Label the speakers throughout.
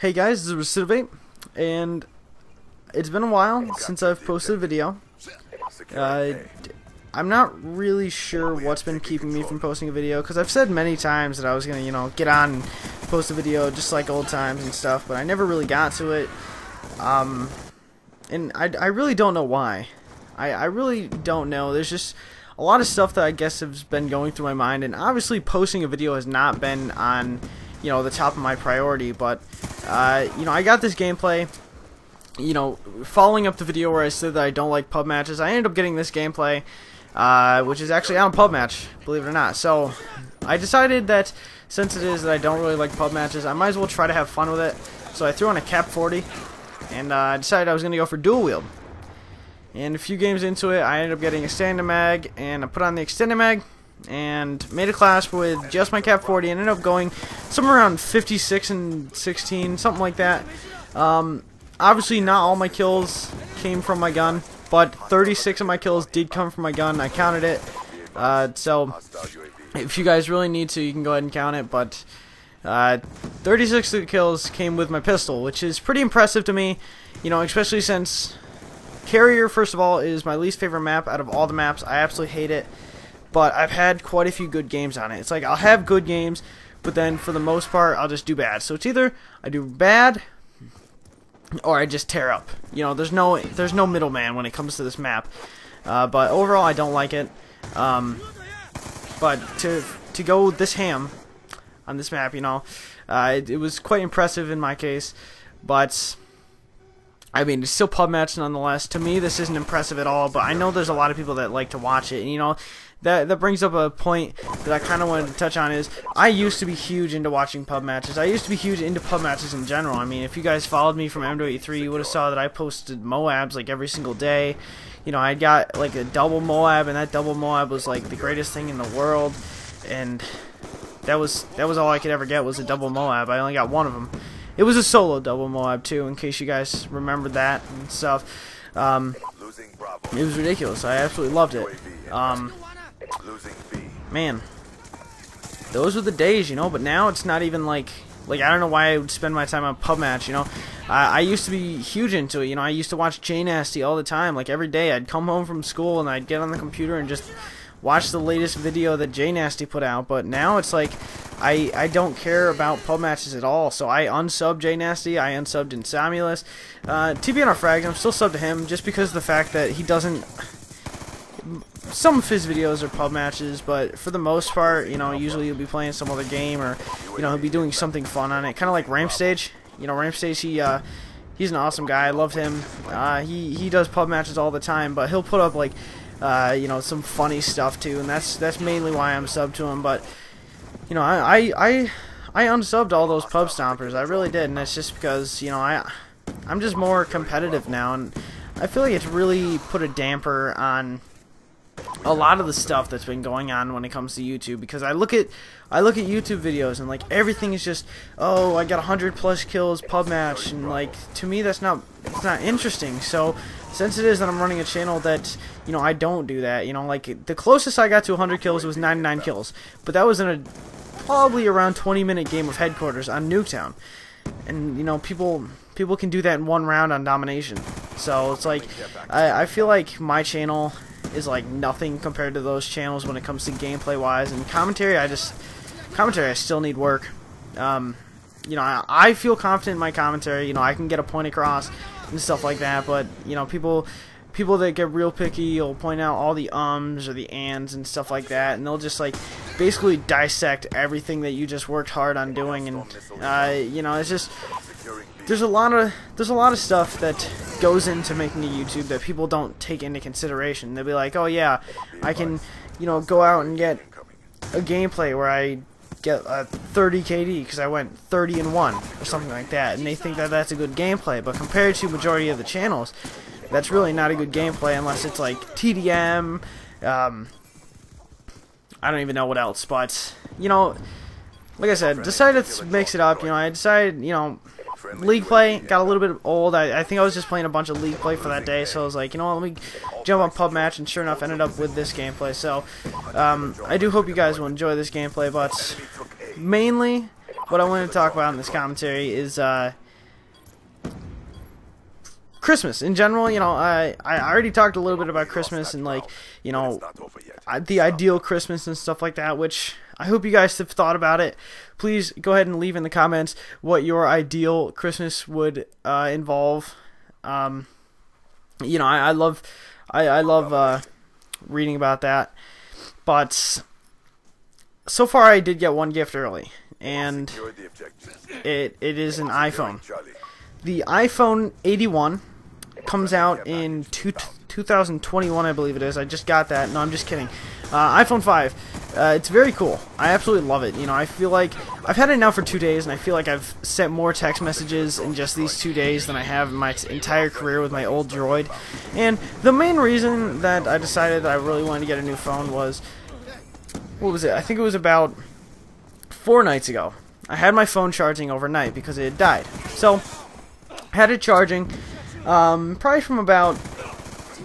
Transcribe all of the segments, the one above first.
Speaker 1: Hey guys, this is xRecidivate, and it's been a while since I've posted a video. I'm not really sure what's been keeping me from posting a video, because I've said many times that I was going to, get on and post a video just like old times and stuff, but I never really got to it. And I really don't know why. I really don't know. There's just a lot of stuff that I guess has been going through my mind, and obviously posting a video has not been on the top of my priority, but I got this gameplay, following up the video where I said that I don't like pub matches. I ended up getting this gameplay, which is actually on a pub match, believe it or not. So I decided that since it is that I don't really like pub matches, I might as well try to have fun with it. So I threw on a Kap-40, and I decided I was going to go for dual wield. And a few games into it, I ended up getting a extended mag, and I put on the extended mag and made a class with just my Kap-40 and ended up going somewhere around 56 and 16, something like that. Obviously not all my kills came from my gun, but 36 of my kills did come from my gun. I counted it, so if you guys really need to, you can go ahead and count it, but 36 of the kills came with my pistol, which is pretty impressive to me, especially since Carrier, first of all, is my least favorite map out of all the maps. I absolutely hate it. But I've had quite a few good games on it. It's like I'll have good games, but then for the most part, I'll just do bad. So it's either I do bad or I just tear up. There's no middleman when it comes to this map. But overall, I don't like it. But to go this ham on this map, it was quite impressive in my case. But I mean, it's still pub match nonetheless. To me, this isn't impressive at all, but I know there's a lot of people that like to watch it. And, that brings up a point that I kind of wanted to touch on is I used to be huge into watching pub matches. I used to be huge into pub matches in general. I mean, if you guys followed me from MW3, you would have saw that I posted Moabs like every single day. I got like a double Moab, and that double Moab was like the greatest thing in the world. And that was all I could ever get was a double Moab. I only got one of them. It was a solo double Moab too, in case you guys remembered that and stuff. It was ridiculous. I absolutely loved it. Man, those were the days, but now it's not even like I don't know why I would spend my time on pub match, I used to be huge into it, I used to watch JNasty all the time, like every day. I'd come home from school and I'd get on the computer and just watch the latest video that JNasty put out, but now it's like I don't care about pub matches at all, so I unsubbed JNasty, I unsubbed Insomulus. TBNR Frags, I'm still subbed to him just because of the fact that he doesn't. Some of his videos are pub matches, but for the most part, usually he'll be playing some other game, or he'll be doing something fun on it, kind of like Rampstage. Rampstage, he's an awesome guy. I love him. He does pub matches all the time, but he'll put up like some funny stuff too, and that's mainly why I'm subbed to him. But I unsubbed all those pub stompers. I really did, and it's just because I'm just more competitive now, and I feel like it's really put a damper on a lot of the stuff that's been going on when it comes to YouTube, because I look at YouTube videos and like everything is just, oh, I got 100+ kills pub match, and like to me it's not interesting. So since it is that I'm running a channel that I don't do that, like the closest I got to 100 kills was 99 kills, but that was in a probably around 20-minute game of Headquarters on Nuketown, and people can do that in one round on Domination. So it's like I feel like my channel is like nothing compared to those channels when it comes to gameplay wise, and commentary I still need work. I feel confident in my commentary, I can get a point across and stuff like that, but people that get real picky will point out all the ums or the ands and stuff like that, and they'll just like basically dissect everything that you just worked hard on doing, and it's just there's a lot of stuff that goes into making a YouTube that people don't take into consideration. They'll be like, oh yeah, I can go out and get a gameplay where I get a 30 KD because I went 30-1 or something like that, and they think that that's a good gameplay, but compared to majority of the channels, that's really not a good gameplay unless it's like TDM. I don't even know what else, but like I said, decided to mix it up. I decided, League play got a little bit old. I think I was just playing a bunch of League play for that day, so I was like, let me jump on pub match, and sure enough, ended up with this gameplay. So I do hope you guys will enjoy this gameplay, but mainly what I want to talk about in this commentary is Christmas in general. You know, I already talked a little bit about Christmas and, like, you know, the ideal Christmas and stuff like that, which I hope you guys have thought about it. Please go ahead and leave in the comments what your ideal Christmas would involve. You know, I love reading about that, but so far I did get one gift early, and it is an iPhone. The iPhone 81 comes out in 2021, I believe it is. I just got that. No, I'm just kidding. iPhone 5. It's very cool. I absolutely love it. You know, I feel like I've had it now for 2 days, and I feel like I've sent more text messages in just these 2 days than I have in my entire career with my old Droid. And the main reason that I decided I really wanted to get a new phone was, what was it? I think it was about 4 nights ago. I had my phone charging overnight because it had died. So, I had it charging probably from about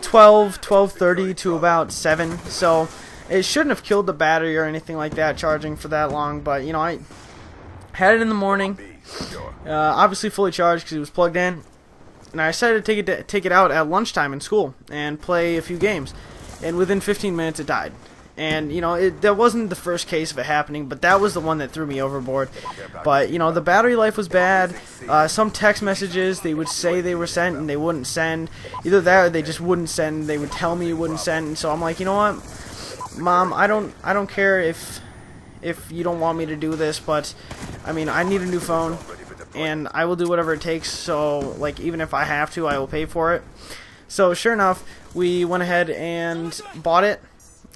Speaker 1: 12:30 to about 7. So, it shouldn't have killed the battery or anything like that, charging for that long, but, you know, I had it in the morning, obviously fully charged because it was plugged in, and I decided to take it out at lunchtime in school and play a few games, and within 15 minutes it died. And, you know, that wasn't the first case of it happening, but that was the one that threw me overboard. But, you know, the battery life was bad. Some text messages, they would say they were sent and they wouldn't send. Either that or they just wouldn't send. They would tell me you wouldn't send. And so I'm like, you know what? Mom, I don't care if you don't want me to do this, but I mean, I need a new phone, and I will do whatever it takes. So, like, even if I have to, I will pay for it. So, sure enough, we went ahead and bought it.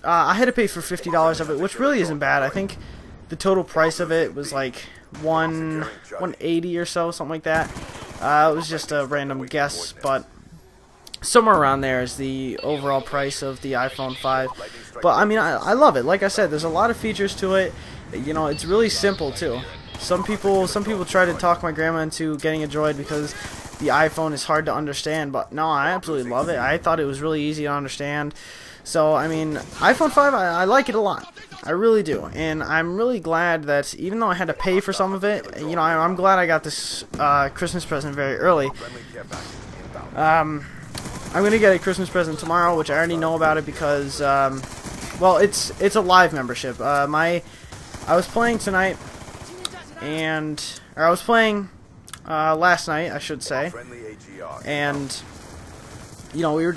Speaker 1: I had to pay for $50 of it, which really isn't bad. I think the total price of it was like $180 or so, something like that. It was just a random guess, but somewhere around there is the overall price of the iPhone 5. But I mean, I love it. Like I said, there's a lot of features to it. You know, it's really simple too. Some people try to talk my grandma into getting a Droid because the iPhone is hard to understand, but no, I absolutely love it. I thought it was really easy to understand. So, I mean, iPhone 5, I like it a lot. I really do. And I'm really glad that even though I had to pay for some of it, you know, I'm glad I got this Christmas present very early. I'm going to get a Christmas present tomorrow, which I already know about it because, well, it's a live membership. I was playing tonight, or I was playing last night, I should say, and you know, we were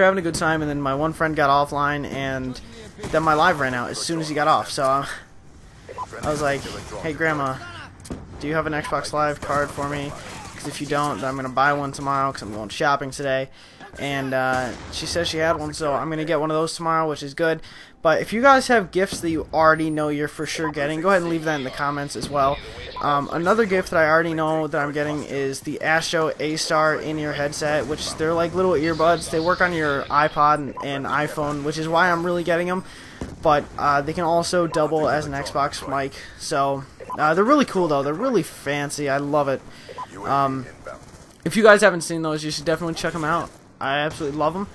Speaker 1: having a good time, and then my one friend got offline, and then my live ran out as soon as he got off. So I was like, "Hey, Grandma, do you have an Xbox Live card for me? Because if you don't, then I'm gonna buy one tomorrow because I'm going shopping today." And she said she had one, so I'm gonna get one of those tomorrow, which is good. But if you guys have gifts that you already know you're for sure getting, go ahead and leave that in the comments as well. Another gift that I already know that I'm getting is the Astro A-Star in-ear headset, which they're like little earbuds. They work on your iPod and iPhone, which is why I'm really getting them. But they can also double as an Xbox mic. So they're really cool, though. They're really fancy. I love it. If you guys haven't seen those, you should definitely check them out. I absolutely love them.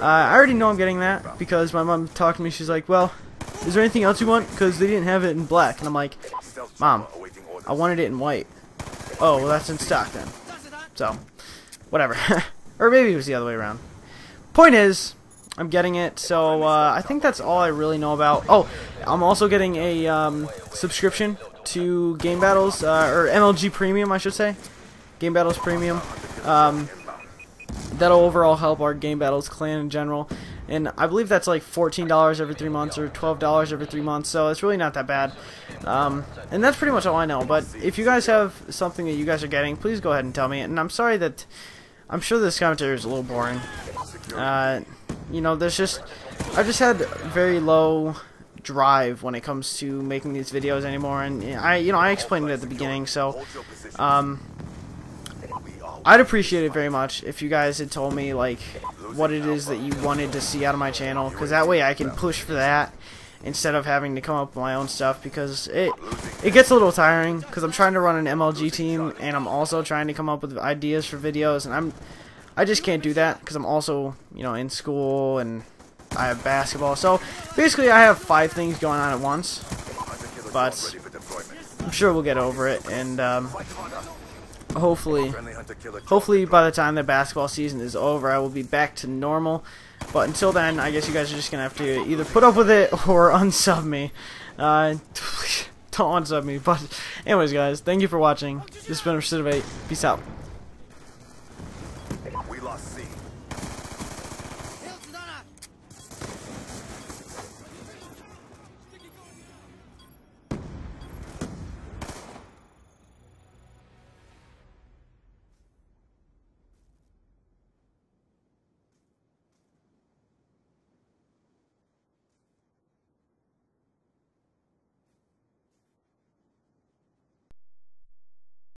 Speaker 1: I already know I'm getting that because my mom talked to me. She's like, "Well, is there anything else you want? Because they didn't have it in black." And I'm like, "Mom, I wanted it in white." "Oh, well, that's in stock then." So, whatever. Or maybe it was the other way around. Point is, I'm getting it. So I think that's all I really know about. Oh, I'm also getting a subscription to Game Battles, or MLG Premium, I should say. Game Battles Premium. That'll overall help our Game Battles clan in general, and I believe that's like $14 every 3 months or $12 every 3 months, so it's really not that bad. And that's pretty much all I know. But if you guys have something that you guys are getting, please go ahead and tell me. And I'm sorry that I'm sure this commentary is a little boring. You know, I've just had very low drive when it comes to making these videos anymore, and I explained it at the beginning, so I'd appreciate it very much if you guys had told me like what it is that you wanted to see out of my channel, because that way I can push for that instead of having to come up with my own stuff, because it gets a little tiring because I'm trying to run an MLG team and I'm also trying to come up with ideas for videos, and I just can't do that because I'm also, you know, in school and I have basketball. So basically I have 5 things going on at once, but I'm sure we'll get over it. And hopefully by the time the basketball season is over, I will be back to normal. But until then, I guess you guys are just gonna have to either put up with it or unsub me. Don't unsub me. But anyways, guys, thank you for watching. This has been xRecidivate. Peace out.